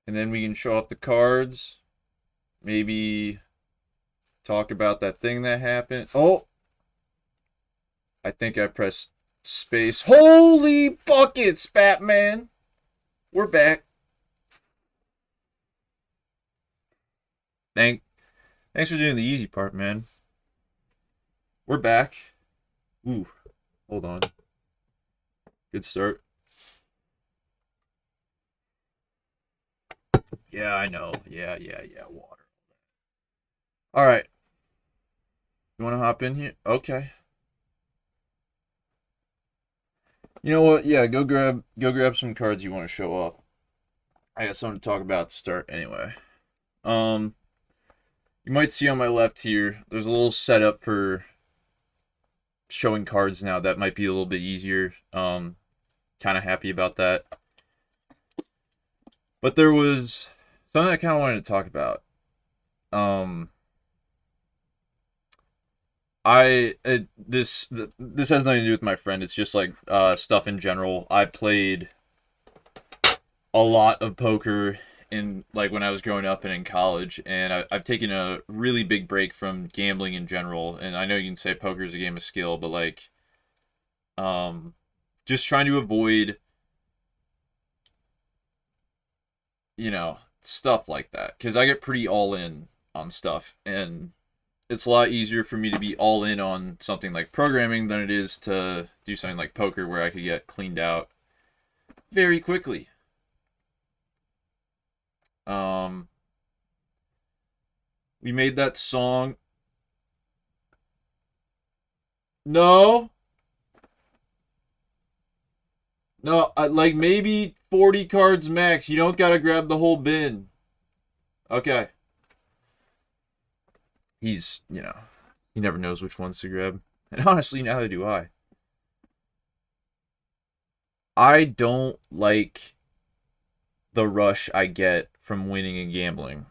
And then we can show off the cards. Maybe talk about that thing that happened. Oh, I think I pressed space. Holy buckets, Batman! We're back. Thanks for doing the easy part, man. We're back. Ooh, hold on. Good start. Yeah, I know. Yeah. Water. All right. You want to hop in here? Okay. You know what? Yeah, go grab some cards you want to show off. I got something to talk about to start anyway. Um, you might see on my left here, there's a little setup for showing cards now that might be a little bit easier. Kind of happy about that. But there was something I kind of wanted to talk about. Um, this has nothing to do with my friend. It's just like stuff in general. I played a lot of poker in like when I was growing up and in college, and I've taken a really big break from gambling in general. And I know you can say poker is a game of skill, but like um, just trying to avoid stuff like that because I get pretty all in on stuff, and it's a lot easier for me to be all in on something like programming than it is to do something like poker where I could get cleaned out very quickly. Um, we made that song. No, no, like maybe 40 cards max. You don't gotta grab the whole bin. Okay. He never knows which ones to grab. And honestly, neither do I. I don't like the rush I get from winning and gambling.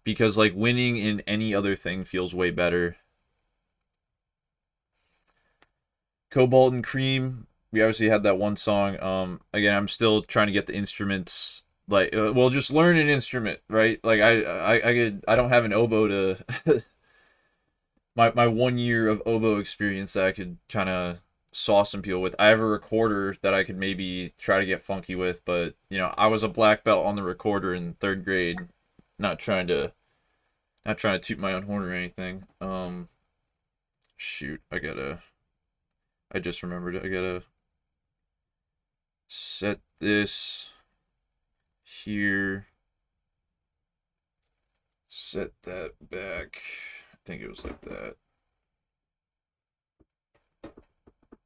Because like winning in any other thing feels way better. Cobalt and Cream, we obviously had that one song. Again, I'm still trying to get the instruments. Like, well, just learn an instrument, right? Like, I don't have an oboe to my 1 year of oboe experience that I could kind of saw some people with. I have a recorder that I could maybe try to get funky with, but I was a black belt on the recorder in third grade. Not trying to not trying to toot my own horn or anything. Shoot, I just remembered it. I gotta set this here. Set that back. I think it was like that.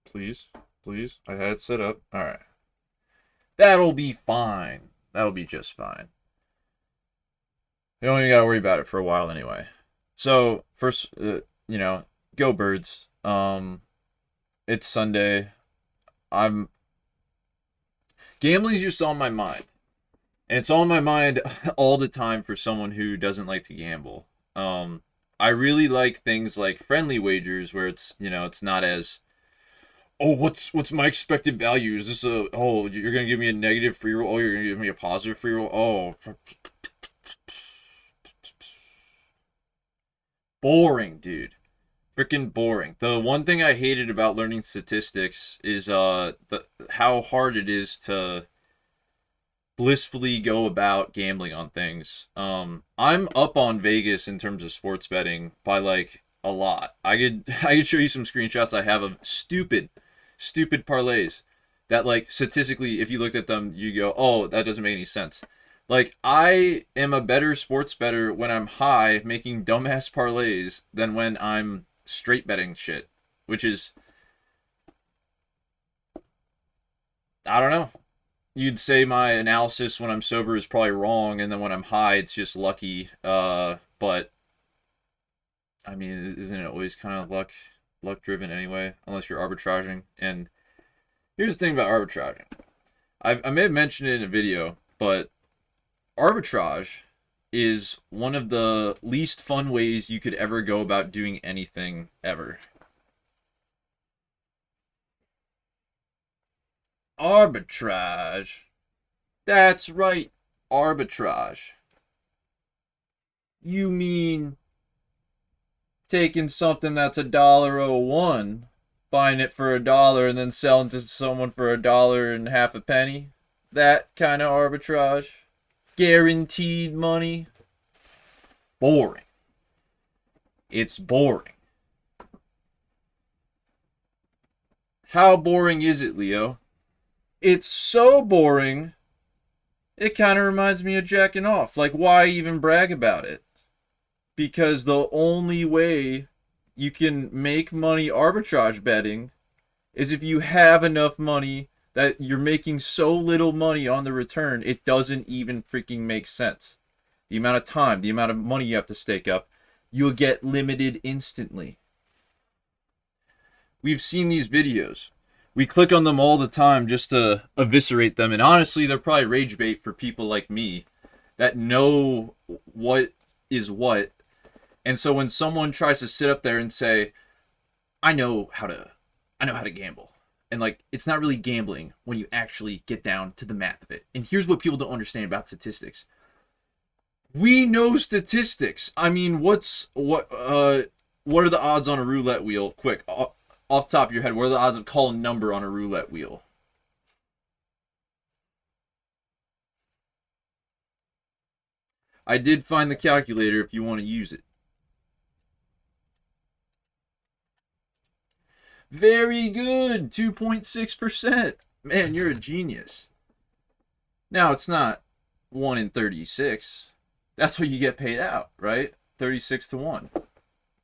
Please, please. I had it set up. All right. That'll be fine. That'll be just fine. You don't even gotta worry about it for a while anyway. So first, go Birds. It's Sunday. I'm Gambling's just on my mind. And it's on my mind all the time for someone who doesn't like to gamble. I really like things like friendly wagers where it's not as, oh, what's my expected value? Is this you're gonna give me a negative free roll? Oh, you're gonna give me a positive free roll? Oh, boring, dude. Freaking boring. The one thing I hated about learning statistics is how hard it is to blissfully go about gambling on things. I'm up on Vegas in terms of sports betting by like a lot. I could show you some screenshots I have of stupid parlays that like statistically if you looked at them you go, "Oh, that doesn't make any sense." Like I am a better sports bettor when I'm high making dumbass parlays than when I'm straight betting shit, which is I don't know. You'd say my analysis when I'm sober is probably wrong, and then when I'm high, it's just lucky. But I mean, isn't it always kind of luck driven anyway? Unless you're arbitraging. And here's the thing about arbitraging. I may have mentioned it in a video, but arbitrage is one of the least fun ways you could ever go about doing anything ever. Arbitrage. That's right. Arbitrage. You mean taking something that's $1.01, buying it for $1 and then selling to someone for $1.50 a penny? That kind of arbitrage? Guaranteed money? Boring. It's boring. How boring is it, Leo? It's so boring, it kind of reminds me of jacking off. Like, why even brag about it? Because the only way you can make money arbitrage betting is if you have enough money that you're making so little money on the return, it doesn't even freaking make sense. The amount of time, the amount of money you have to stake up, you'll get limited instantly. We've seen these videos. We click on them all the time just to eviscerate them. And honestly, they're probably rage bait for people like me that know what is what. And so when someone tries to sit up there and say, I know how to gamble. And like, it's not really gambling when you actually get down to the math of it. And here's what people don't understand about statistics. We know statistics. I mean, what are the odds on a roulette wheel? Quick, off the top of your head, what are the odds of calling a number on a roulette wheel? I did find the calculator if you want to use it. Very good, 2.6%. Man, you're a genius. Now, it's not 1 in 36. That's what you get paid out, right? 36 to 1.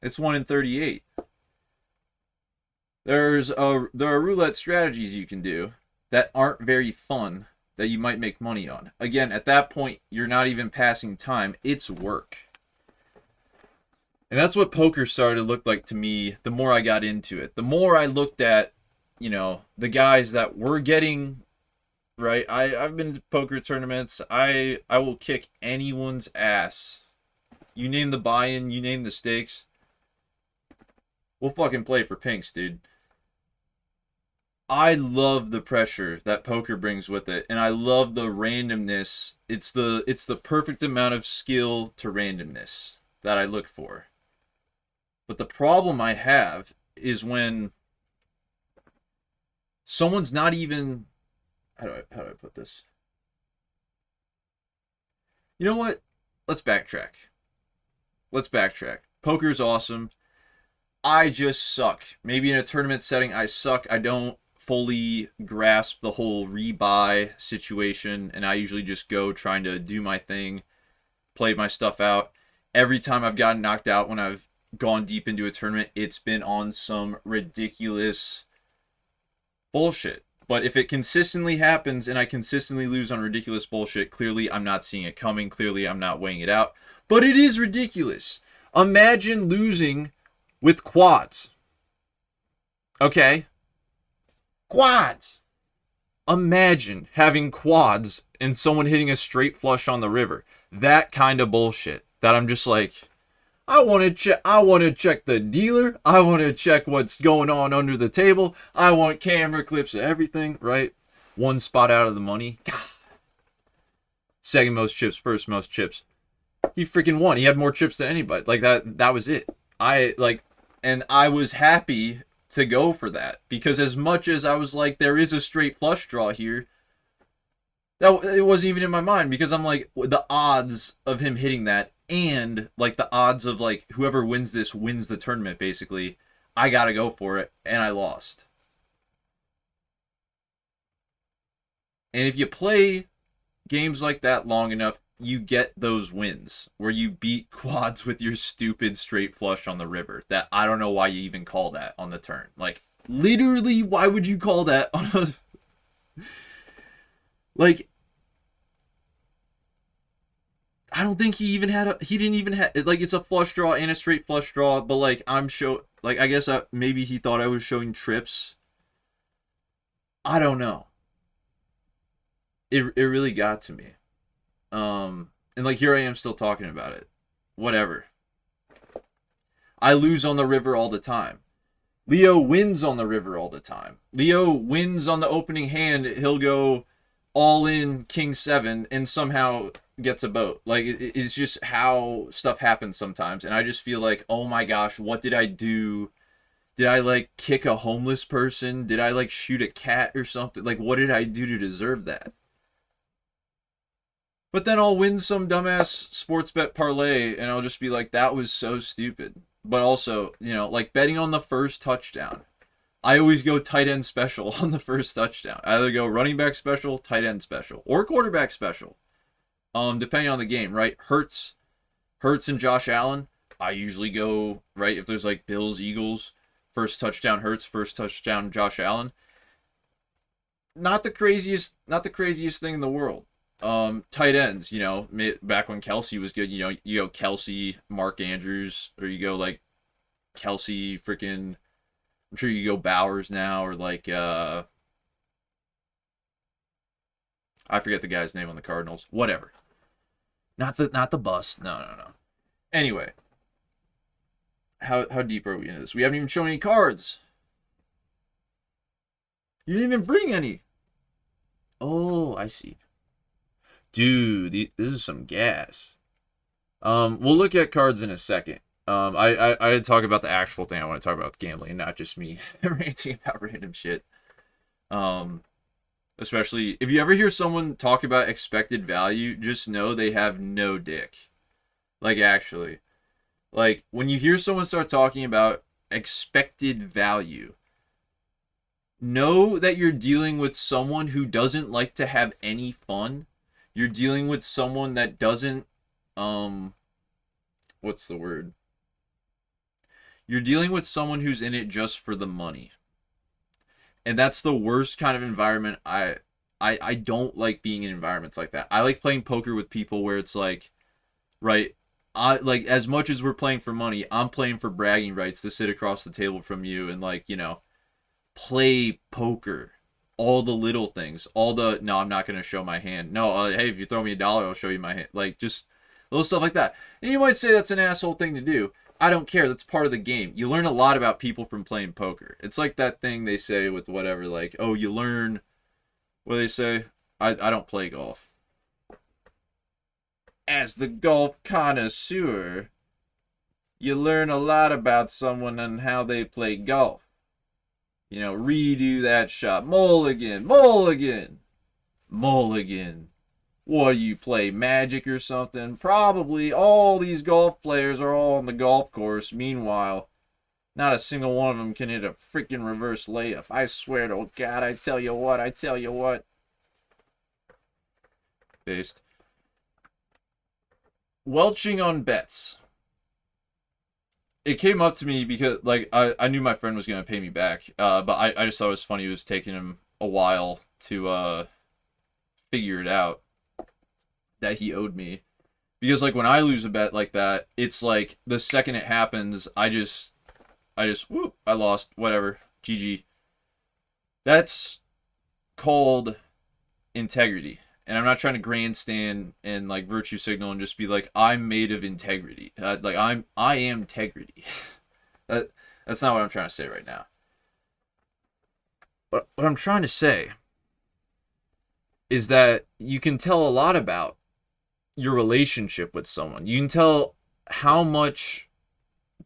It's 1 in 38. There are roulette strategies you can do that aren't very fun that you might make money on. Again, at that point, you're not even passing time. It's work. And that's what poker started to look like to me the more I got into it. The more I looked at, the guys that were getting, right? I've been to poker tournaments. I will kick anyone's ass. You name the buy-in, you name the stakes. We'll fucking play for pinks, dude. I love the pressure that poker brings with it, and I love the randomness. It's the perfect amount of skill to randomness that I look for. But the problem I have is when someone's not even, how do I put this? You know what? Let's backtrack. Poker's awesome. I just suck. Maybe in a tournament setting, I suck. I don't fully grasp the whole rebuy situation, and I usually just go trying to do my thing, play my stuff out. Every time I've gotten knocked out when I've gone deep into a tournament, it's been on some ridiculous bullshit. But if it consistently happens and I consistently lose on ridiculous bullshit, clearly I'm not seeing it coming. Clearly I'm not weighing it out. But it is ridiculous. Imagine losing with quads. Okay? Quads. Imagine having quads and someone hitting a straight flush on the river. That kind of bullshit. That I'm just like, I want to check the dealer. I want to check what's going on under the table. I want camera clips of everything, right? One spot out of the money. God. Second most chips, first most chips. He freaking won. He had more chips than anybody. Like that was it. And I was happy to go for that, because as much as I was like, there is a straight flush draw here, that it wasn't even in my mind, because I'm like, the odds of him hitting that, and like the odds of like whoever wins this wins the tournament, basically, I gotta go for it, and I lost. And if you play games like that long enough, you get those wins where you beat quads with your stupid straight flush on the river. That I don't know why you even call that on the turn. Like, literally, why would you call that on a... Like, I don't think he didn't even have, like, it's a flush draw and a straight flush draw, but like, I guess maybe he thought I was showing trips. I don't know. It really got to me. And like, here I am still talking about it. Whatever. I lose on the river all the time. Leo wins on the river all the time. Leo wins on the opening hand. He'll go all in king 7 and somehow gets a boat. Like it's just how stuff happens sometimes, and I just feel like, oh my gosh, what did I do? Did I like kick a homeless person? Did I like shoot a cat or something? Like what did I do to deserve that? But then I'll win some dumbass sports bet parlay and I'll just be like, that was so stupid. But also, like betting on the first touchdown. I always go tight end special on the first touchdown. I either go running back special, tight end special, or quarterback special. Depending on the game, right? Hurts and Josh Allen. I usually go, right, if there's like Bills, Eagles, first touchdown Hurts, first touchdown Josh Allen. Not the craziest thing in the world. Tight ends, back when Kelsey was good, you go Kelsey, Mark Andrews, or you go like Kelsey freaking, I'm sure you go Bowers now, or like I forget the guy's name on the Cardinals. Whatever. Not the bust. No, no, no. Anyway, how deep are we into this? We haven't even shown any cards. You didn't even bring any. Oh, I see. Dude, this is some gas. We'll look at cards in a second. I did talk about the actual thing. I want to talk about gambling, not just me ranting about random shit. Especially if you ever hear someone talk about expected value, just know they have no dick. Like actually, like when you hear someone start talking about expected value, know that you're dealing with someone who doesn't like to have any fun. You're dealing with someone that doesn't what's the word? You're dealing with someone who's in it just for the money. And that's the worst kind of environment. I don't like being in environments like that. I like playing poker with people where it's like, right, I like as much as we're playing for money, I'm playing for bragging rights to sit across the table from you and like, play poker. All the little things, all the no, I'm not gonna show my hand. No, hey, if you throw me $1, I'll show you my hand. Like just little stuff like that. And you might say that's an asshole thing to do. I don't care. That's part of the game. You learn a lot about people from playing poker. It's like that thing they say with whatever, like, oh, you learn. What do they say? I don't play golf. As the golf connoisseur, you learn a lot about someone and how they play golf. Redo that shot. Mulligan, mulligan, mulligan. What do you play, Magic or something? Probably all these golf players are all on the golf course. Meanwhile, not a single one of them can hit a freaking reverse layup. I swear to God, I tell you what. Based. Welching on bets. It came up to me because like I knew my friend was gonna pay me back, but I just thought it was funny. It was taking him a while to figure it out that he owed me, because like when I lose a bet like that, it's like the second it happens, I just whoop, I lost, whatever, GG. That's called integrity. And I'm not trying to grandstand and like virtue signal and just be like I'm made of integrity. Like I am integrity. That's not what I'm trying to say right now. But what I'm trying to say is that you can tell a lot about your relationship with someone. You can tell how much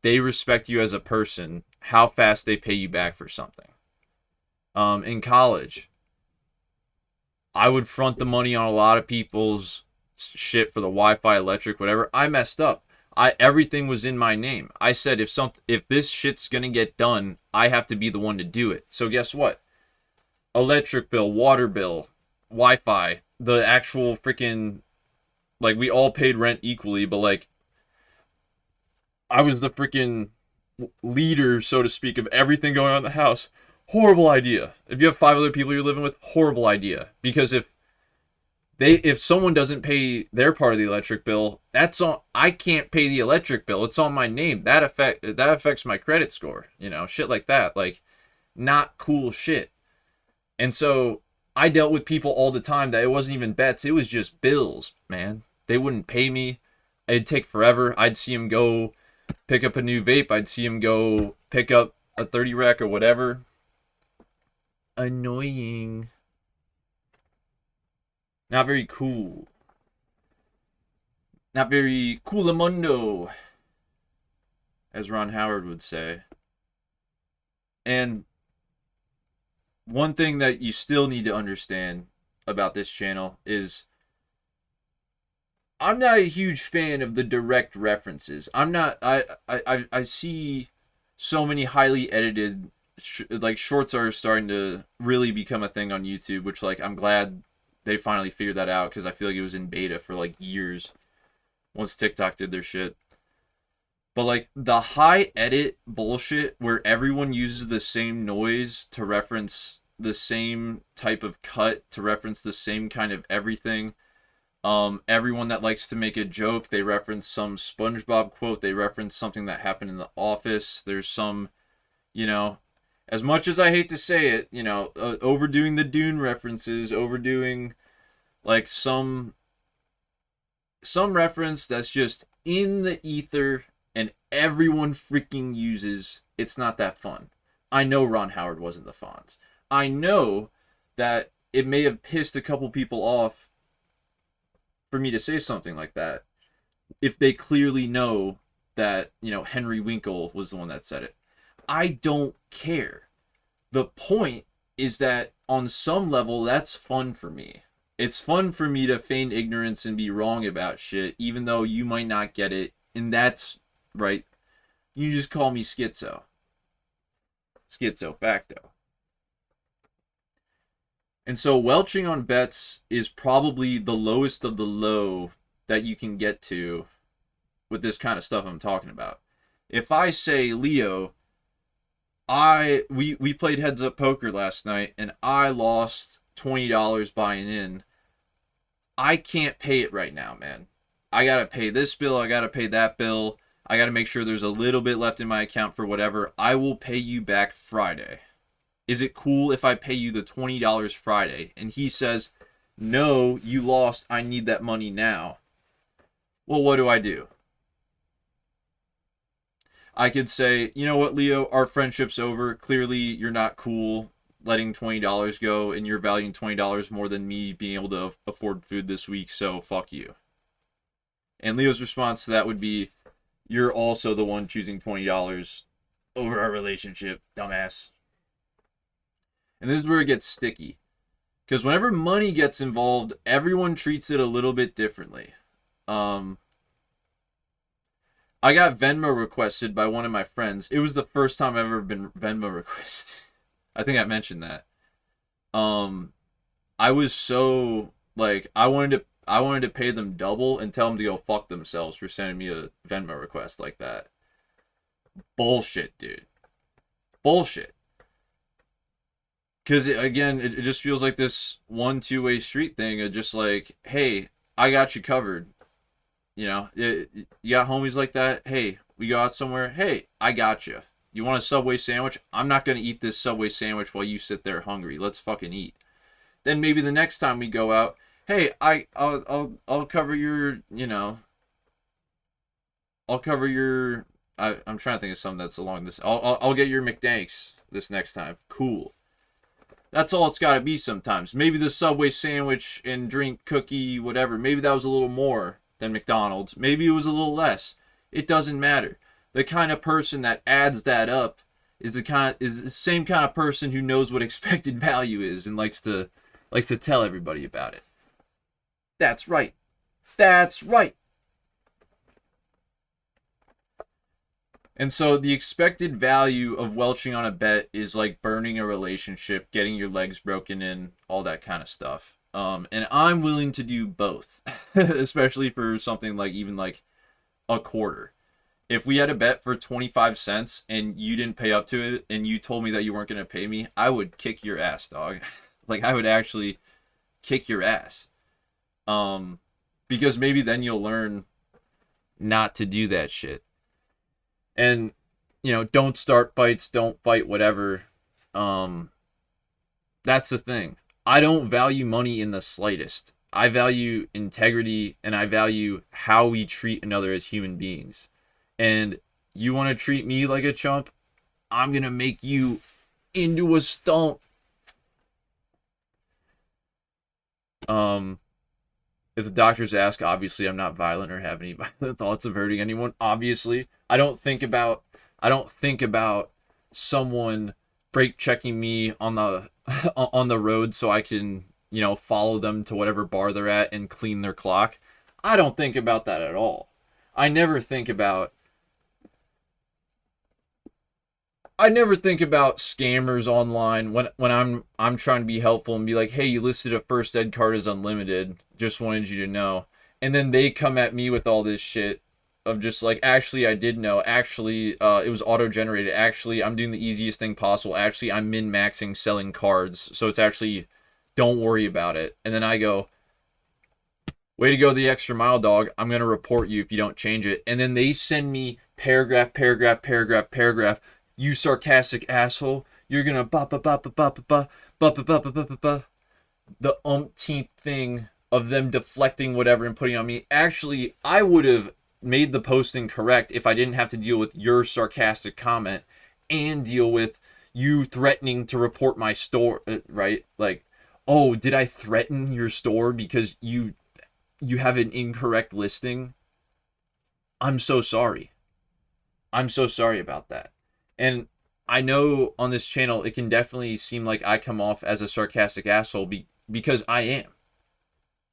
they respect you as a person, how fast they pay you back for something. In college, I would front the money on a lot of people's shit for the Wi-Fi, electric, whatever. I messed up. Everything was in my name. I said if this shit's gonna get done, I have to be the one to do it. So guess what? Electric bill, water bill, Wi-Fi, the actual freaking, like we all paid rent equally, but like I was the freaking leader, so to speak, of everything going on in the house. Horrible idea. If you have 5 other people you're living with, horrible idea. Because if someone doesn't pay their part of the electric bill, that's on. I can't pay the electric bill. It's on my name. That affects my credit score. Shit like that. Like, not cool shit. And so I dealt with people all the time that it wasn't even bets. It was just bills, man. They wouldn't pay me. It'd take forever. I'd see them go pick up a new vape. I'd see them go pick up a 30 rack or whatever. Annoying. Not very cool. Not very coolamundo, as Ron Howard would say. And one thing that you still need to understand about this channel is I'm not a huge fan of the direct references. I'm not. I see so many highly edited like shorts are starting to really become a thing on YouTube, which like I'm glad they finally figured that out because I feel like it was in beta for like years once TikTok did their shit. But like the high edit bullshit where everyone uses the same noise to reference the same type of cut to reference the same kind of everything. Everyone that likes to make a joke, they reference some SpongeBob quote, they reference something that happened in The Office. There's some, you know, as much as I hate to say it, overdoing the Dune references, overdoing like some reference that's just in the ether and everyone freaking uses. It's not that fun. I know Ron Howard wasn't the Fonz. I know that it may have pissed a couple people off for me to say something like that if they clearly know that, Henry Winkle was the one that said it. I don't care. The point is that on some level, that's fun for me. It's fun for me to feign ignorance and be wrong about shit, even though you might not get it. And that's right. You just call me schizo. Schizo facto. And so welching on bets is probably the lowest of the low that you can get to with this kind of stuff I'm talking about. If I say, Leo, we played heads up poker last night and I lost $20 buying in, I can't pay it right now, man. I gotta pay this bill, I gotta pay that bill, I gotta make sure there's a little bit left in my account for whatever. I will pay you back Friday. Is it cool if I pay you the $20 Friday? And he says, no, you lost, I need that money now. Well, what do? I could say, you know what, Leo, our friendship's over. Clearly, you're not cool letting $20 go, and you're valuing $20 more than me being able to afford food this week, so fuck you. And Leo's response to that would be, you're also the one choosing $20 over our relationship, dumbass. And this is where it gets sticky. Because whenever money gets involved, everyone treats it a little bit differently. I got Venmo requested by one of my friends. It was the first time I've ever been Venmo requested. I think I mentioned that. I was so like I wanted to pay them double and tell them to go fuck themselves for sending me a Venmo request like that. Bullshit, dude. Bullshit. Because again, it just feels like this two-way street thing of just like, hey, I got you covered. You got homies like that. Hey, we go out somewhere. Hey, I got you. You want a Subway sandwich? I'm not gonna eat this Subway sandwich while you sit there hungry. Let's fucking eat. Then maybe the next time we go out, hey, I'll cover your, I'll cover your. I'm trying to think of something that's along this. I'll get your McDanks this next time. Cool. That's all it's got to be sometimes. Maybe the Subway sandwich and drink cookie, whatever. Maybe that was a little more than McDonald's. Maybe it was a little less. It doesn't matter. The kind of person that adds that up is the same kind of person who knows what expected value is and likes to tell everybody about it. That's right. That's right. And so the expected value of welching on a bet is like burning a relationship, getting your legs broken in, all that kind of stuff. And I'm willing to do both, especially for something like even like a quarter. If we had a bet for 25 cents and you didn't pay up to it and you told me that you weren't going to pay me, I would kick your ass, dog. Like I would actually kick your ass. Because maybe then you'll learn not to do that shit. And, don't start fights, don't fight, whatever. That's the thing. I don't value money in the slightest. I value integrity and I value how we treat another as human beings. And you want to treat me like a chump? I'm going to make you into a stump. If the doctors ask, obviously I'm not violent or have any violent thoughts of hurting anyone. Obviously, I don't think about someone brake checking me on the on the road so I can, follow them to whatever bar they're at and clean their clock. I don't think about that at all. I never think about I never think about scammers online when I'm trying to be helpful and be like, "Hey, you listed a first ed card as unlimited. Just wanted you to know." And then they come at me with all this shit of just like, "Actually, I did know. Actually, it was auto generated. Actually, I'm doing the easiest thing possible. Actually, I'm min maxing selling cards, so it's actually don't worry about it." And then I go, "Way to go the extra mile, dog. I'm going to report you if you don't change it." And then they send me paragraph, paragraph, paragraph, paragraph. "You sarcastic asshole. You're going to ba ba ba ba ba ba ba ba ba ba ba ba ba." The umpteenth thing of them deflecting whatever and putting on me. Actually, I would have made the posting correct if I didn't have to deal with your sarcastic comment and deal with you threatening to report my store, right? Like, "Oh, did I threaten your store because you have an incorrect listing?" I'm so sorry. I'm so sorry about that. And I know on this channel it can definitely seem like I come off as a sarcastic asshole because I am.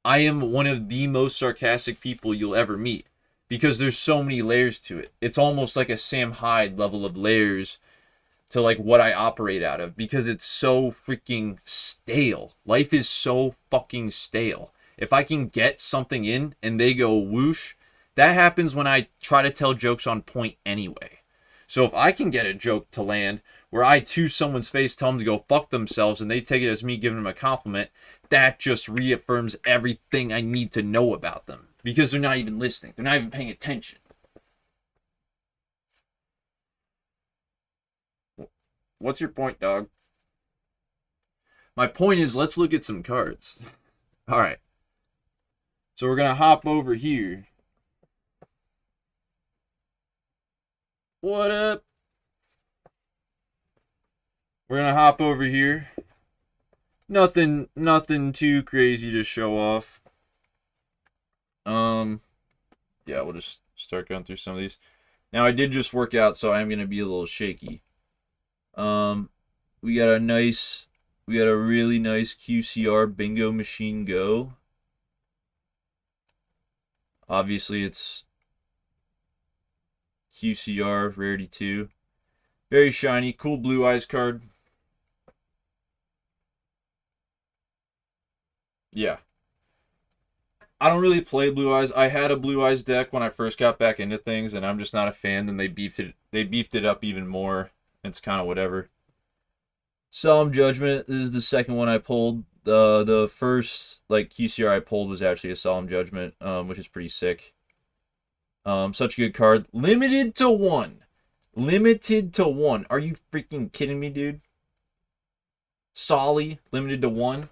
I am one of the most sarcastic people you'll ever meet because there's so many layers to it. It's almost like a Sam Hyde level of layers to like what I operate out of because it's so freaking stale. Life is so fucking stale. If I can get something in and they go whoosh, that happens when I try to tell jokes on point anyway. So if I can get a joke to land where I to someone's face tell them to go fuck themselves and they take it as me giving them a compliment, that just reaffirms everything I need to know about them because they're not even listening. They're not even paying attention. What's your point, dog? My point is, let's look at some cards. All right. So we're going to hop over here. What up? We're going to hop over here. Nothing too crazy to show off. Yeah, we'll just start going through some of these. Now I did just work out, so I'm going to be a little shaky. We got a really nice QCR bingo machine go. Obviously it's QCR rarity 2. Very shiny, cool blue eyes card. Yeah. I don't really play blue eyes. I had a blue eyes deck when I first got back into things, and I'm just not a fan. Then they beefed it up even more. It's kind of whatever. Solemn Judgment. This is the second one I pulled. The first like QCR I pulled was actually a Solemn Judgment, which is pretty sick. Such a good card. Limited to 1. Limited to 1. Are you freaking kidding me, dude? Solly limited to 1.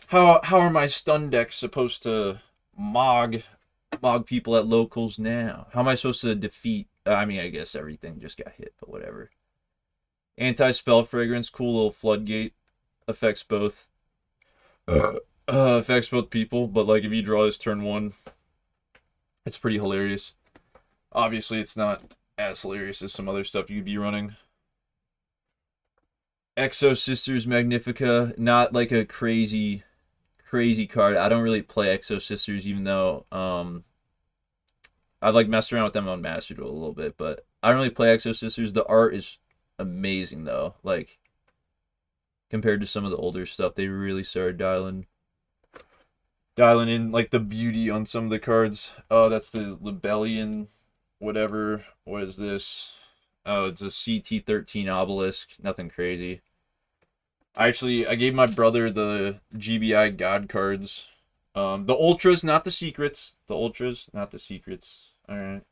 How are my stun decks supposed to mog people at locals now? How am I supposed to defeat? I mean, I guess everything just got hit, but whatever. Anti-spell fragrance, cool little floodgate. Affects both. Affects both people, but like if you draw this turn 1, it's pretty hilarious. Obviously, it's not as hilarious as some other stuff you'd be running. Exo Sisters Magnifica, not like a crazy card. I don't really play Exo Sisters, even though I've like messed around with them on Master Duel a little bit, but I don't really play Exo Sisters. The art is amazing though. Like compared to some of the older stuff, they really started dialing in like the beauty on some of the cards. Oh, that's the Libellion, whatever. What is this? Oh, it's a CT13 obelisk. Nothing crazy. I gave my brother the GBI God cards. The Ultras, not the Secrets. The Ultras, not the Secrets. Alright.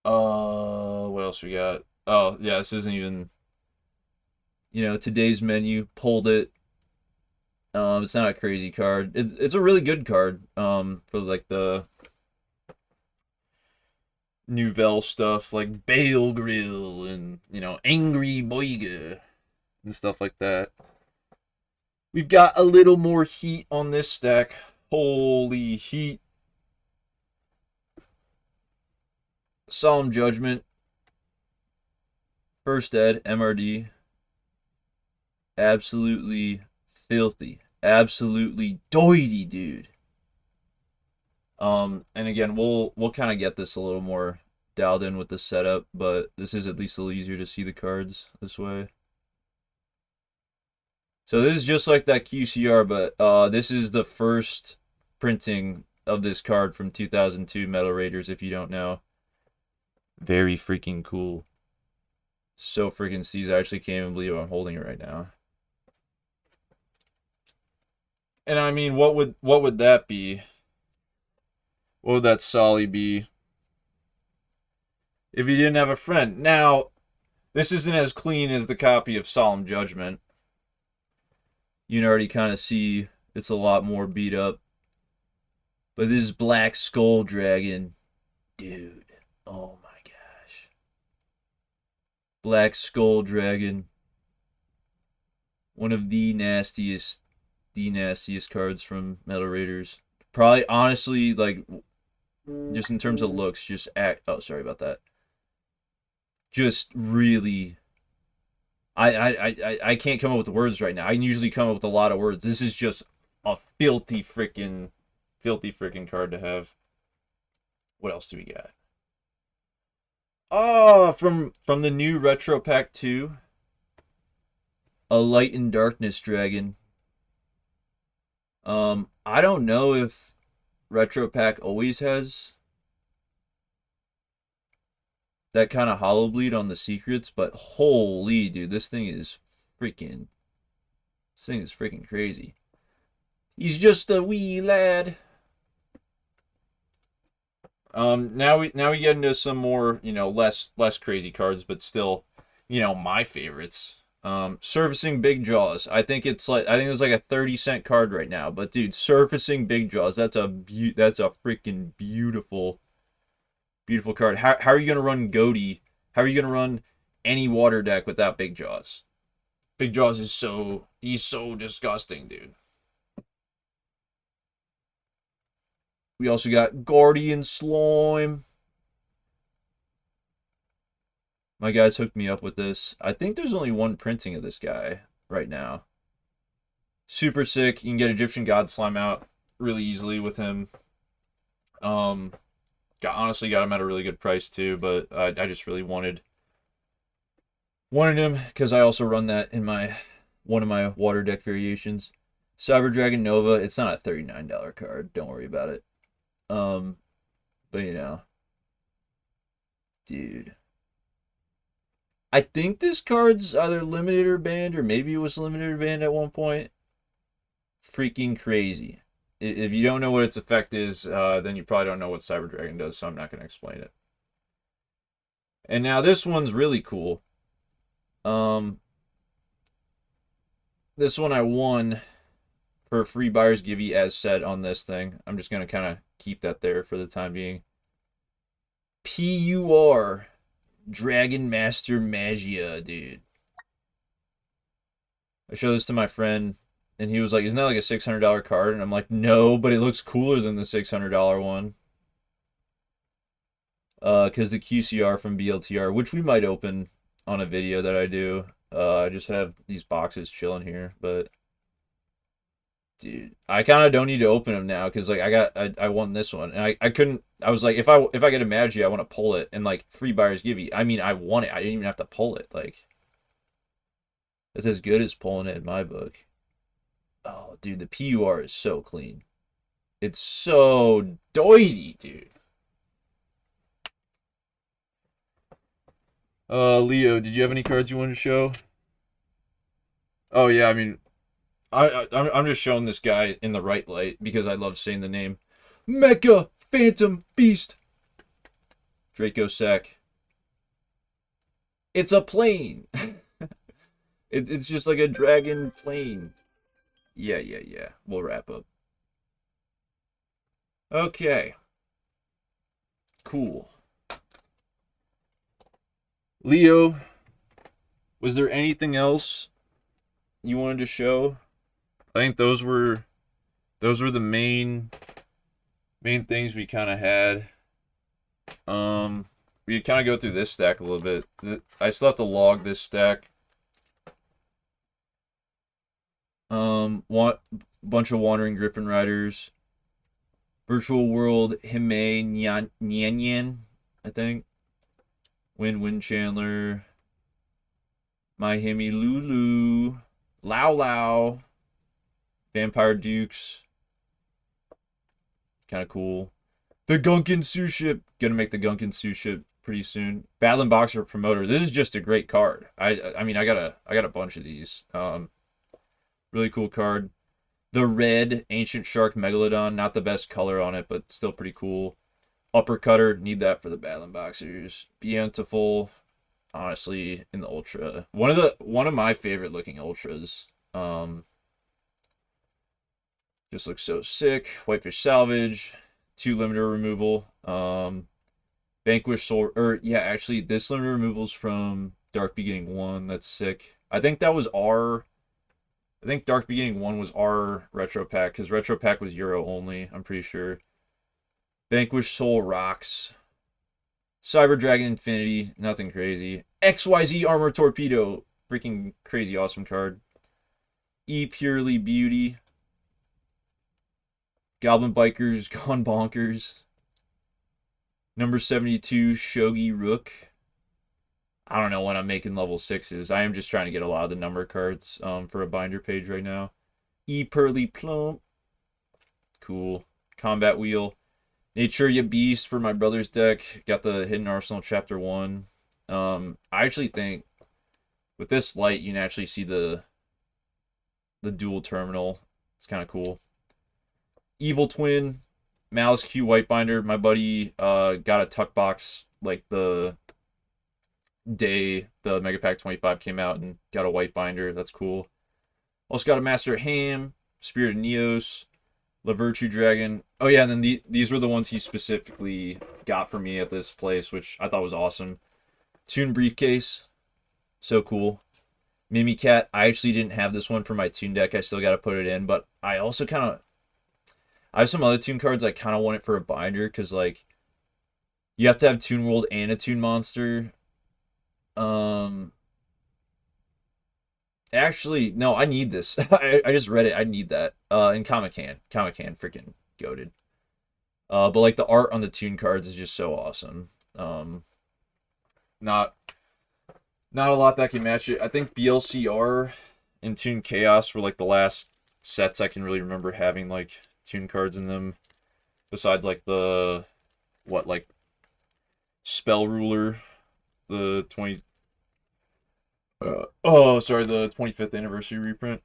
What else we got? Oh, yeah, this isn't even, today's menu. Pulled it. It's not a crazy card. It's a really good card, for like the Nouvelle stuff, like Bale Grill and, Angry Boyga and stuff like that. We've got a little more heat on this stack. Holy heat. Solemn Judgment. First Ed, MRD. Absolutely filthy. Absolutely doity, dude. And again, we'll kind of get this a little more dialed in with the setup, but this is at least a little easier to see the cards this way. So this is just like that QCR, but this is the first printing of this card from 2002 Metal Raiders, if you don't know. Very freaking cool. So freaking sees. I actually can't even believe I'm holding it right now. And I mean, what would that be? What would that Solly be if you didn't have a friend? Now, this isn't as clean as the copy of Solemn Judgment. You can already kind of see it's a lot more beat up. But this Black Skull Dragon, dude, oh my gosh. Black Skull Dragon, one of the nastiest cards from Metal Raiders. Probably, honestly, like, just in terms of looks, just oh, sorry about that. Just really, I can't come up with the words right now. I can usually come up with a lot of words. This is just a filthy freaking card to have. What else do we got? Oh, from the new Retro Pack 2, a Light and Darkness Dragon. I don't know if Retro Pack always has that kind of hollow bleed on the secrets, but holy dude, this thing is freaking crazy. He's just a wee lad. Now we get into some more, less crazy cards, but still, my favorites. Surfacing Big Jaws. I think it's like a 30-cent card right now, but dude, Surfacing Big Jaws, that's a freaking beautiful card. How are you gonna run Goaty? How are you gonna run any water deck without Big Jaws? Big Jaws is he's so disgusting, dude. We also got Guardian Slime. My guys hooked me up with this. I think there's only one printing of this guy right now. Super sick. You can get Egyptian God Slime out really easily with him. Honestly got him at a really good price too, but I just really wanted him because I also run that in one of my water deck variations. Cyber Dragon Nova. It's not a $39 card. Don't worry about it. But dude. I think this card's either limited or banned, or maybe it was limited or banned at one point. Freaking crazy. If you don't know what its effect is, then you probably don't know what Cyber Dragon does, so I'm not going to explain it. And now this one's really cool. This one I won for a free buyer's givey as said on this thing. I'm just going to kind of keep that there for the time being. PUR Dragon Master Magia, dude. I showed this to my friend, and he was like, isn't that like a $600 card? And I'm like, no, but it looks cooler than the $600 one. Because the QCR from BLTR, which we might open on a video that I do. I just have these boxes chilling here, but dude, I kind of don't need to open them now because like I won this one, and I couldn't. I was like, if I get a Magi, I want to pull it, and like free buyers give you. I mean, I won it. I didn't even have to pull it. Like, it's as good as pulling it in my book. Oh, dude, the PUR is so clean. It's so doity, dude. Leo, did you have any cards you wanted to show? Oh yeah, I mean, I'm just showing this guy in the right light because I love saying the name. Mecha Phantom Beast. Draco Sack. It's a plane. It's just like a dragon plane. Yeah. We'll wrap up. Okay. Cool. Leo, was there anything else you wanted to show? I think those were the main things we kind of had. We kind of go through this stack a little bit. I still have to log this stack. What bunch of Wandering Griffin Riders. Virtual World Hime Nyan, I think. Win Chandler. My Himi Lulu. Lao Lao. Vampire Dukes. Kind of cool. The Gunkin Sue ship. Gonna make the Gunkin Sue ship pretty soon. Battling Boxer Promoter. This is just a great card. I mean I got a bunch of these. Really cool card. The red Ancient Shark Megalodon. Not the best color on it, but still pretty cool. Uppercutter. Need that for the Battling Boxers. Beautiful. Honestly, in the Ultra. One of my favorite looking Ultras. Just looks so sick. Whitefish Salvage. 2 limiter removal. Vanquish Soul. Actually, this limiter removal's from Dark Beginning 1. That's sick. I think Dark Beginning 1 was our retro pack, because retro pack was Euro only, I'm pretty sure. Vanquish Soul rocks. Cyber Dragon Infinity, nothing crazy. XYZ Armor Torpedo, freaking crazy awesome card. E Purely Beauty. Goblin Bikers Gone Bonkers. Number 72 Shogi Rook. I don't know when I'm making level 6s. I am just trying to get a lot of the number cards for a binder page right now. E Pearly Plump. Cool. Combat Wheel. Naturia Beast for my brother's deck. Got the Hidden Arsenal Chapter 1. I actually think with this light you can actually see the dual terminal. It's kind of cool. Evil Twin. Malice Q White Binder. My buddy got a tuck box like the day the Mega Pack 25 came out and got a white binder. That's cool. Also got a Master Ham, Spirit of Neos, La Virtue Dragon. Oh yeah, and then these were the ones he specifically got for me at this place, which I thought was awesome. Toon Briefcase. So cool. Mimicat. I actually didn't have this one for my Toon deck. I still got to put it in, but I also I have some other Toon cards I kind of want it for a binder, because like you have to have Toon World and a Toon Monster. Actually, no, I need this. I just read it. I need that. In Comic Can freaking goated. But like the art on the Toon cards is just so awesome. Not a lot that can match it. I think BLCR and Toon Chaos were like the last sets I can really remember having like Toon cards in them. Besides like the Spell Ruler, the 25th anniversary reprint.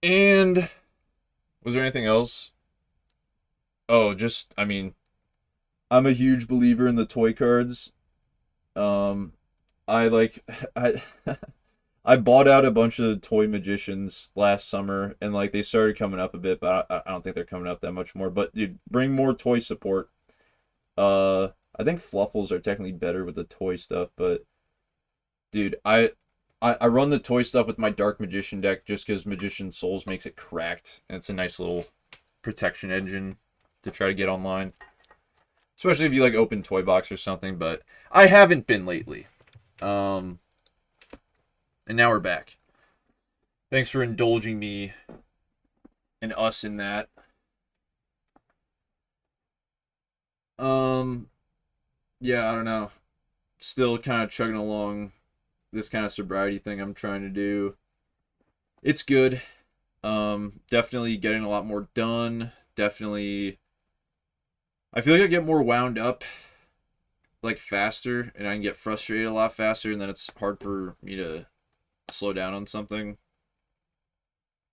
And was there anything else? Oh, just I mean, I'm a huge believer in the toy cards. I I bought out a bunch of Toy Magicians last summer, and like they started coming up a bit, but I don't think they're coming up that much more. But dude, bring more toy support. I think Fluffles are technically better with the toy stuff, but dude, I run the toy stuff with my Dark Magician deck just because Magician Souls makes it cracked, and it's a nice little protection engine to try to get online. Especially if you like open Toy Box or something, but I haven't been lately. And now we're back. Thanks for indulging me and us in that. Yeah, I don't know. Still kind of chugging along this kind of sobriety thing I'm trying to do. It's good. Definitely getting a lot more done. Definitely I feel like I get more wound up like faster, and I can get frustrated a lot faster, and then it's hard for me to slow down on something.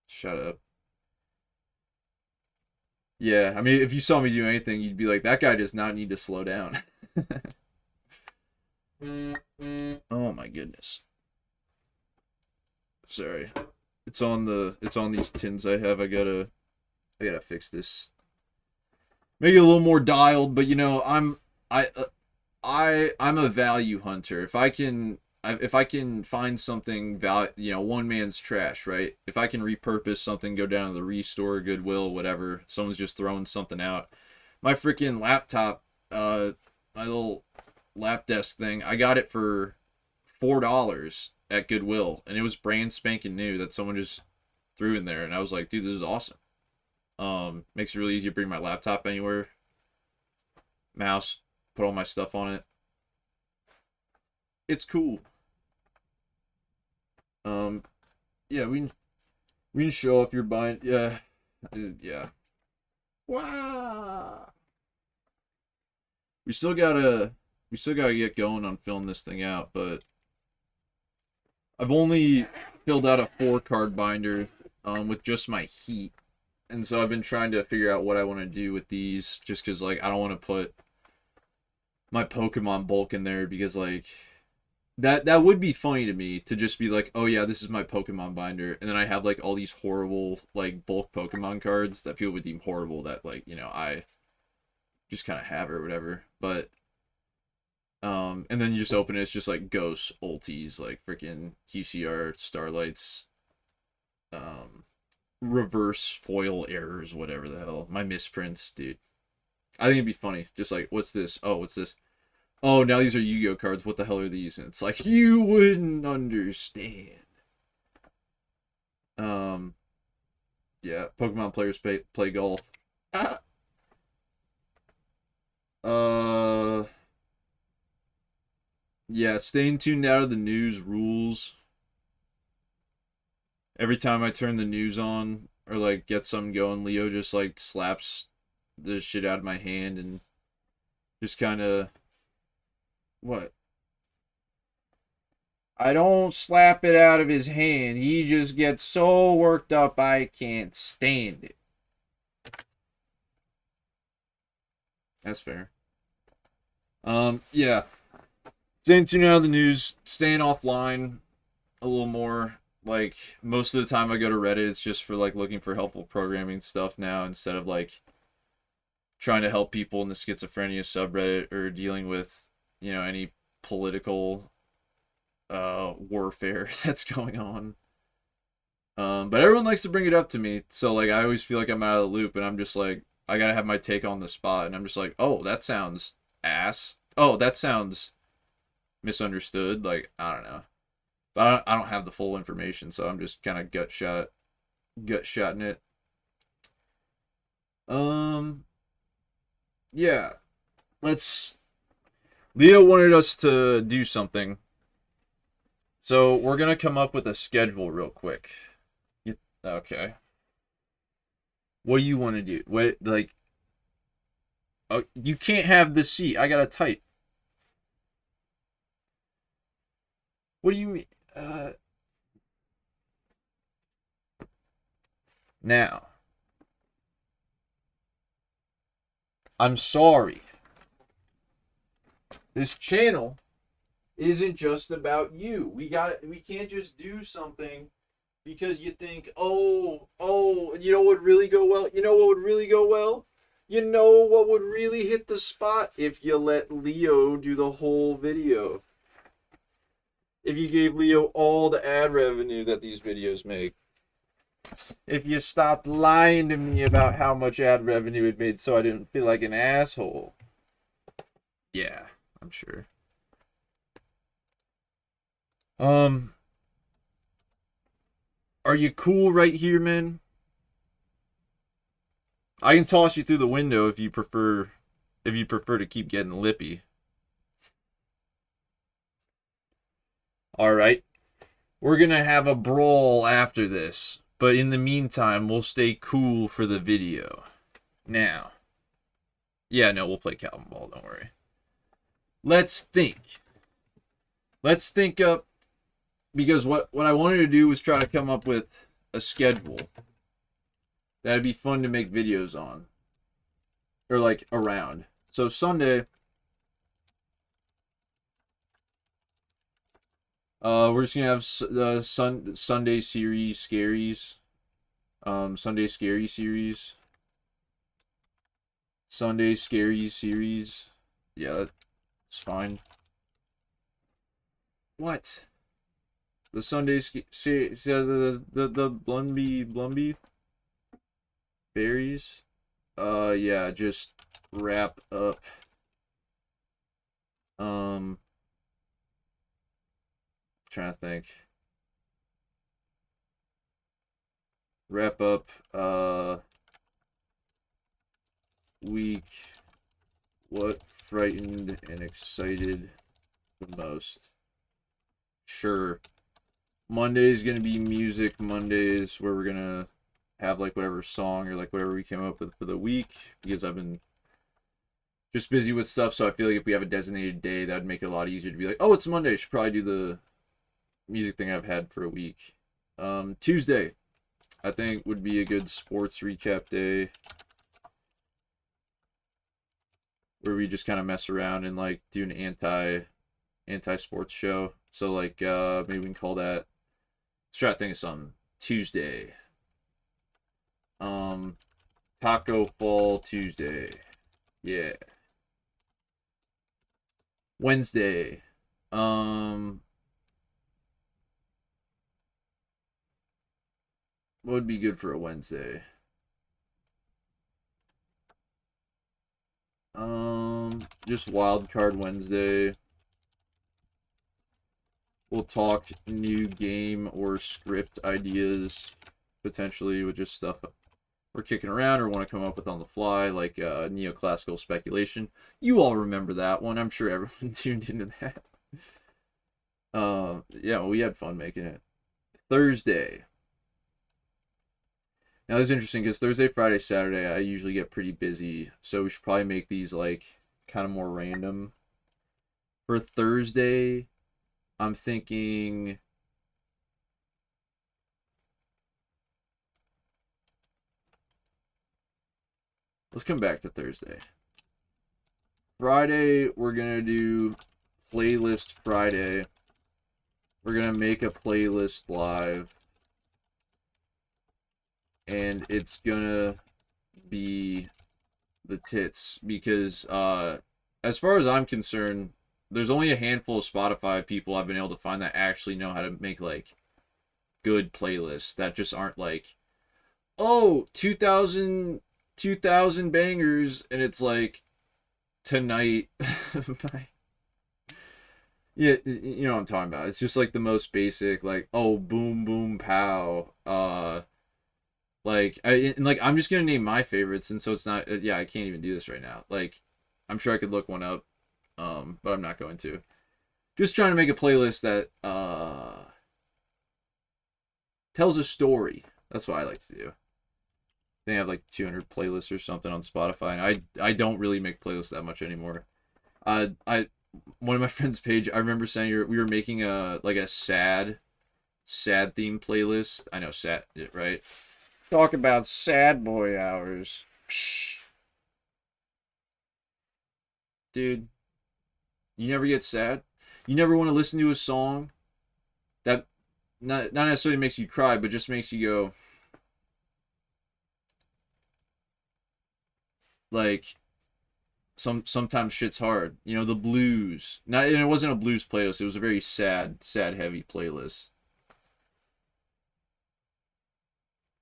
Shut up. Yeah, I mean, if you saw me do anything, you'd be like, that guy does not need to slow down. Oh my goodness. Sorry. It's on these tins I have. I gotta fix this. Make it a little more dialed, but you know, I'm a value hunter. If I can if I can find something one man's trash, right? If I can repurpose something, go down to the restore, Goodwill, whatever, someone's just throwing something out. My freaking laptop, my little lap desk thing, I got it for $4 at Goodwill, and it was brand spanking new that someone just threw in there, and I was like, dude, this is awesome. Makes it really easy to bring my laptop anywhere. Mouse, put all my stuff on it. It's cool. Yeah, we can show if you're buying. Yeah, yeah. Wow. We still gotta get going on filling this thing out, but I've only filled out a 4-card binder with just my heat, and so I've been trying to figure out what I want to do with these, just because like I don't want to put my Pokemon bulk in there, because like that would be funny to me to just be like, oh yeah, this is my Pokemon binder, and then I have like all these horrible like bulk Pokemon cards that people would deem horrible that like I just kind of have or whatever, but and then you just open it, it's just like ghosts, ulties, like freaking QCR Starlights, reverse foil errors, whatever the hell, my misprints, dude. I think it'd be funny, just like, what's this? Oh, what's this? Oh, now these are Yu-Gi-Oh cards. What the hell are these? And it's like, you wouldn't understand. Yeah, Pokemon players play golf. Ah. Yeah, staying tuned out of the news rules. Every time I turn the news on or like get something going, Leo just like slaps the shit out of my hand and just kind of what? I don't slap it out of his hand. He just gets so worked up I can't stand it. That's fair. Yeah. Staying tuned out of the news, staying offline a little more. Like most of the time I go to Reddit, it's just for like looking for helpful programming stuff now, instead of like trying to help people in the schizophrenia subreddit or dealing with, any political warfare that's going on. But everyone likes to bring it up to me, so like I always feel like I'm out of the loop, and I'm just like, I gotta have my take on the spot, and I'm just like, oh, that sounds ass. Oh, that sounds misunderstood. Like, I don't know, but I don't have the full information, so I'm just kind of gut shotting it. Um, yeah, let's. Leo wanted us to do something, so we're gonna come up with a schedule real quick. Okay. What do you want to do? What, like? Oh, you can't have the seat. I gotta type. What do you mean? Now, I'm sorry. This channel isn't just about you. We can't just do something because you think, you know what would really go well? You know what would really go well? You know what would really hit the spot? If you let Leo do the whole video. If you gave Leo all the ad revenue that these videos make. If you stopped lying to me about how much ad revenue it made so I didn't feel like an asshole. Yeah, I'm sure. Are you cool right here, man? I can toss you through the window if you prefer to keep getting lippy. All right. We're going to have a brawl after this, but in the meantime, we'll stay cool for the video. Now. Yeah, no, we'll play Calvin Ball, don't worry. Let's think. Let's think up, because what I wanted to do was try to come up with a schedule that'd be fun to make videos on, or like around. So Sunday, we're just gonna have the Sunday series, Scaries, Sunday Scary series, Sunday Scary series. Yeah, that's fine. What? The Sunday the Blumby berries. Yeah, just wrap up. Trying to think. Wrap up. Week. What frightened and excited the most? Sure. Monday's gonna be music Mondays, where we're gonna have like whatever song or like whatever we came up with for the week, because I've been just busy with stuff. So I feel like if we have a designated day, that'd make it a lot easier to be like, oh, it's Monday, I should probably do the music thing I've had for a week. Tuesday, I think, would be a good sports recap day, where we just kind of mess around and like do an anti sports show. So like maybe we can call that, let's try to think of something. Tuesday. Taco Fall Tuesday. Yeah. Wednesday. What would be good for a Wednesday? Just wild card Wednesday. We'll talk new game or script ideas, potentially, with just stuff we're kicking around or want to come up with on the fly, like neoclassical speculation. You all remember that one. I'm sure everyone tuned into that. Yeah, we had fun making it. Thursday. Now, this is interesting because Thursday, Friday, Saturday, I usually get pretty busy. So we should probably make these like kind of more random. For Thursday, I'm thinking... Let's come back to Thursday. Friday, we're going to do Playlist Friday. We're going to make a playlist live. And it's going to be the tits. Because as far as I'm concerned, there's only a handful of Spotify people I've been able to find that actually know how to make like good playlists that just aren't like, oh, 2000 bangers, and it's like tonight. Yeah, you know what I'm talking about. It's just like the most basic, like, oh, boom boom pow. Like I'm just gonna name my favorites, and so it's not. Yeah, I can't even do this right now. Like, I'm sure I could look one up, but I'm not going to. Just trying to make a playlist that tells a story. That's what I like to do. They have like 200 playlists or something on Spotify, and I don't really make playlists that much anymore. I One of my friends' page, I remember saying we were making a like a sad theme playlist. I know sad, right? Talk about sad boy hours. Psh. Dude, you never get sad? You never want to listen to a song that not necessarily makes you cry, but just makes you go, like, sometimes shit's hard. You know, the blues. Not, and it wasn't a blues playlist. It was a very sad heavy playlist.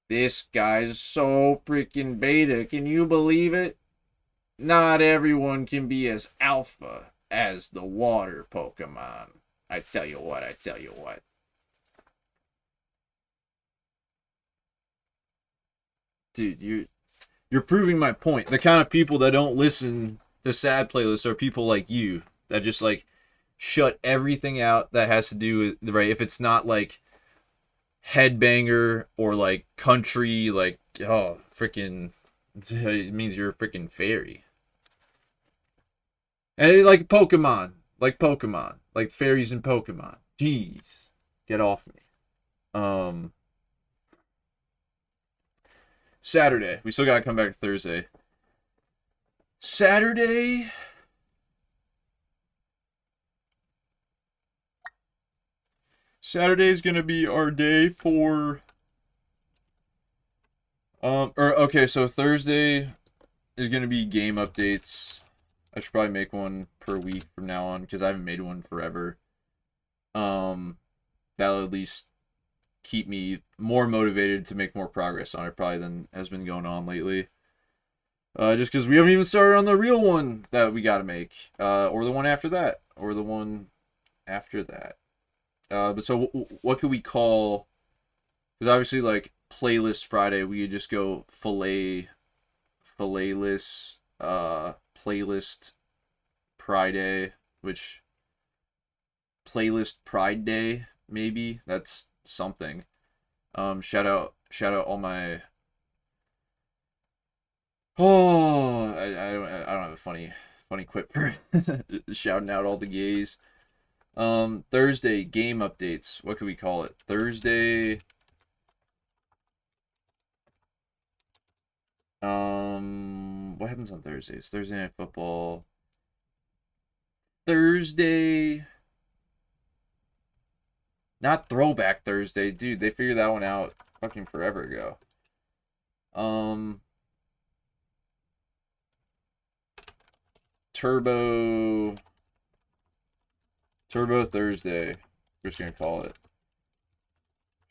This guy's so freaking beta. Can you believe it? Not everyone can be as alpha as the water Pokemon. I tell you what, I tell you what. Dude, you're proving my point. The kind of people that don't listen to sad playlists are people like you that just like shut everything out that has to do with, right, if it's not like headbanger or like country, like, oh, freaking, it means you're a freaking fairy. And like Pokemon, like fairies in Pokemon. Jeez, get off me. Saturday. We still gotta come back to Thursday. Saturday. Saturday's gonna be our day for. Okay, so Thursday is gonna be game updates. I should probably make one per week from now on because I haven't made one forever. That'll at least keep me more motivated to make more progress on it probably than has been going on lately. Just because we haven't even started on the real one that we got to make, or the one after that, or the one after that. But so what could we call? Because obviously, like playlist Friday, we could just go fillets, playlist Pride Day, which playlist Pride Day maybe that's something. Shout out all my. Oh, I don't have a funny quip for shouting out all the gays. Thursday game updates. What could we call it? Thursday. What happens on Thursdays? Thursday Night Football. Thursday. Not Throwback Thursday, dude. They figured that one out fucking forever ago. Um, Turbo Thursday. We're just gonna call it.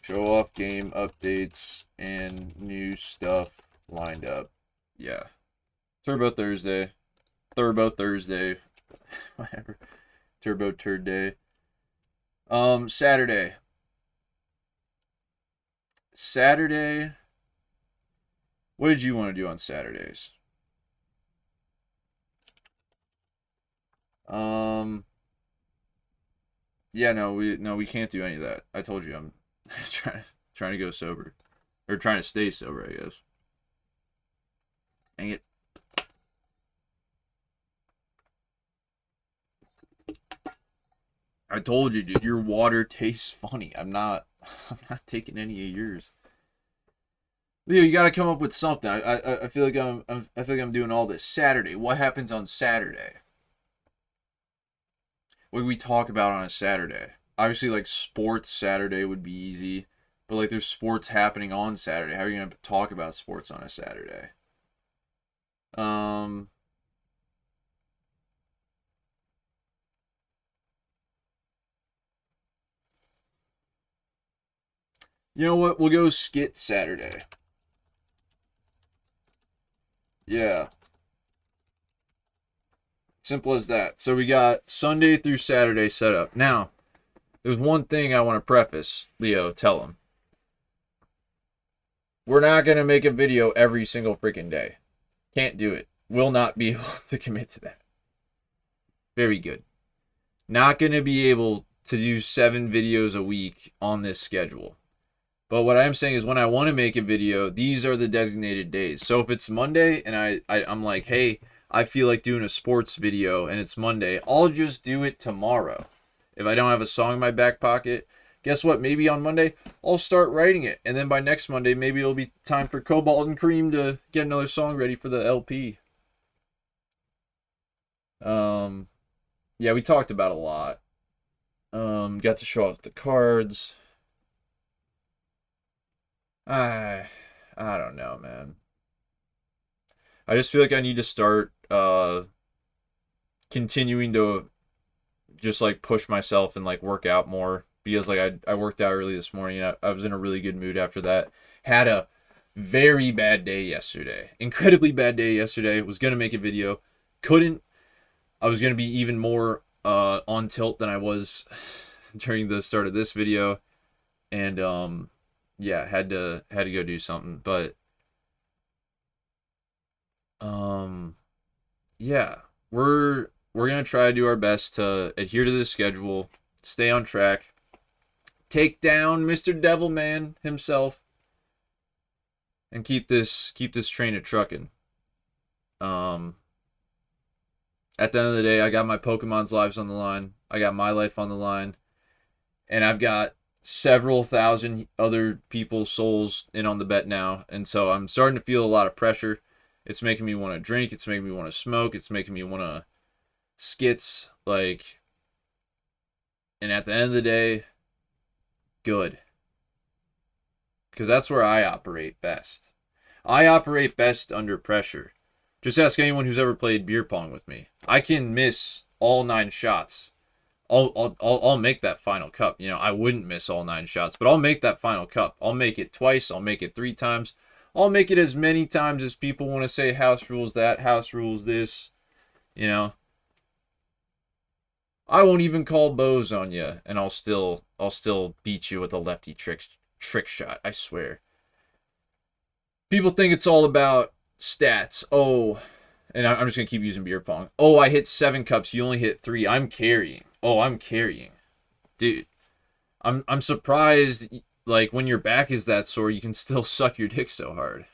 Show off game updates and new stuff lined up. Yeah. Turbo Thursday. Whatever. Turbo Turd Day. Saturday. What did you want to do on Saturdays? Yeah, no, we can't do any of that. I told you I'm trying to go sober. Or trying to stay sober, I guess. Dang it. I told you, dude, your water tastes funny. I'm not taking any of yours. Leo, you got to come up with something. I feel like I feel like I'm doing all this. Saturday. What happens on Saturday? What do we talk about on a Saturday? Obviously, like sports Saturday would be easy, but like there's sports happening on Saturday. How are you gonna talk about sports on a Saturday? Um, you know what? We'll go skit Saturday. Yeah, simple as that. So we got Sunday through Saturday set up. Now, there's one thing I want to preface. Leo, tell him. We're not gonna make a video every single freaking day. Can't do it. Will not be able to commit to that. Very good. Not going to be able to do 7 videos a week on this schedule. But what I'm saying is when I want to make a video, these are the designated days. So if it's Monday and I'm like, hey, I feel like doing a sports video and it's Monday, I'll just do it tomorrow. If I don't have a song in my back pocket, guess what? Maybe on Monday, I'll start writing it. And then by next Monday, maybe it'll be time for Cobalt and Cream to get another song ready for the LP. Yeah, we talked about a lot. Got to show off the cards. I don't know, man. I just feel like I need to start continuing to just like push myself and like work out more because like I worked out early this morning. I was in a really good mood after that. Had a very bad day yesterday. Incredibly bad day yesterday. Was gonna make a video. Couldn't. I was gonna be even more on tilt than I was during the start of this video. And yeah, had to go do something. But yeah, we're gonna try to do our best to adhere to this schedule, stay on track, take down Mr. Devilman himself, and keep this train a trucking. At the end of the day, I got my Pokemon's lives on the line. I got my life on the line, and I've got several thousand other people's souls in on the bet now, and so I'm starting to feel a lot of pressure. It's making me want to drink. It's making me want to smoke. It's making me want to skits, like, and at the end of the day, good. Because that's where I operate best. I operate best under pressure. Just ask anyone who's ever played beer pong with me. I can miss all 9 shots I'll make that final cup. You know, I wouldn't miss all 9 shots, but I'll make that final cup. I'll make it twice. I'll make it 3 times. I'll make it as many times as people want to say house rules that, house rules this. You know, I won't even call bows on you, and I'll still beat you with a lefty trick shot. I swear. People think it's all about stats. Oh, and I'm just gonna keep using beer pong. Oh, I hit 7 cups. You only hit 3. I'm carrying. Oh, I'm carrying, dude. I'm surprised. Like when your back is that sore, you can still suck your dick so hard.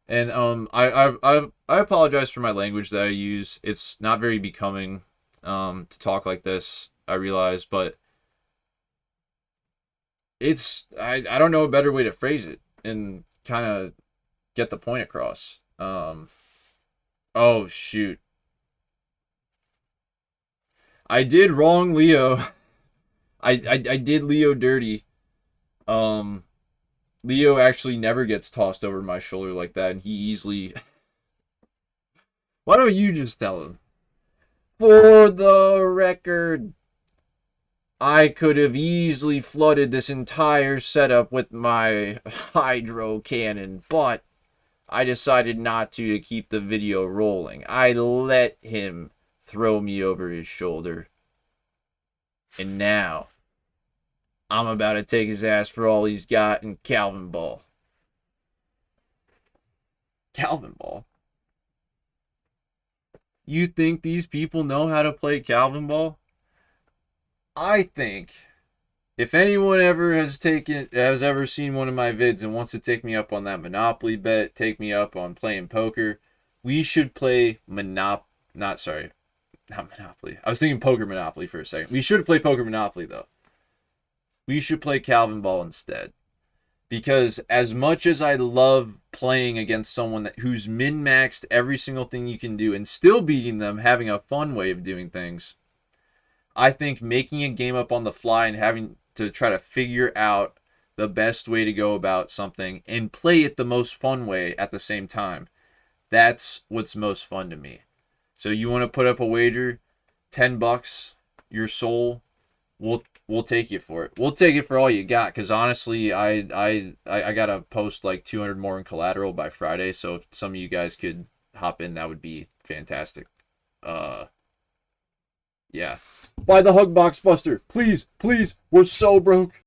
And I apologize for my language that I use. It's not very becoming to talk like this. I realize, but I don't know a better way to phrase it and kind of get the point across. Oh shoot, I did wrong, Leo. I did Leo dirty. Um, Leo actually never gets tossed over my shoulder like that, and he easily. Why don't you just tell him? For the record, I could have easily flooded this entire setup with my hydro cannon, but I decided not to keep the video rolling. I let him throw me over his shoulder. And now, I'm about to take his ass for all he's got in Calvin Ball. Calvin Ball? You think these people know how to play Calvin Ball? I think if anyone has ever seen one of my vids and wants to take me up on that Monopoly bet, take me up on playing poker, we should play not Monopoly. I was thinking Poker Monopoly for a second. We should play Poker Monopoly though. We should play Calvin Ball instead. Because as much as I love playing against someone who's min-maxed every single thing you can do and still beating them, having a fun way of doing things, I think making a game up on the fly and having to try to figure out the best way to go about something and play it the most fun way at the same time, that's what's most fun to me. So you want to put up a wager, $10, your soul, we'll take you for it. We'll take it for all you got. Because honestly, I gotta post like 200 more in collateral by Friday. So if some of you guys could hop in, that would be fantastic. Yeah. Buy the Hug Box Buster, please, please. We're so broke.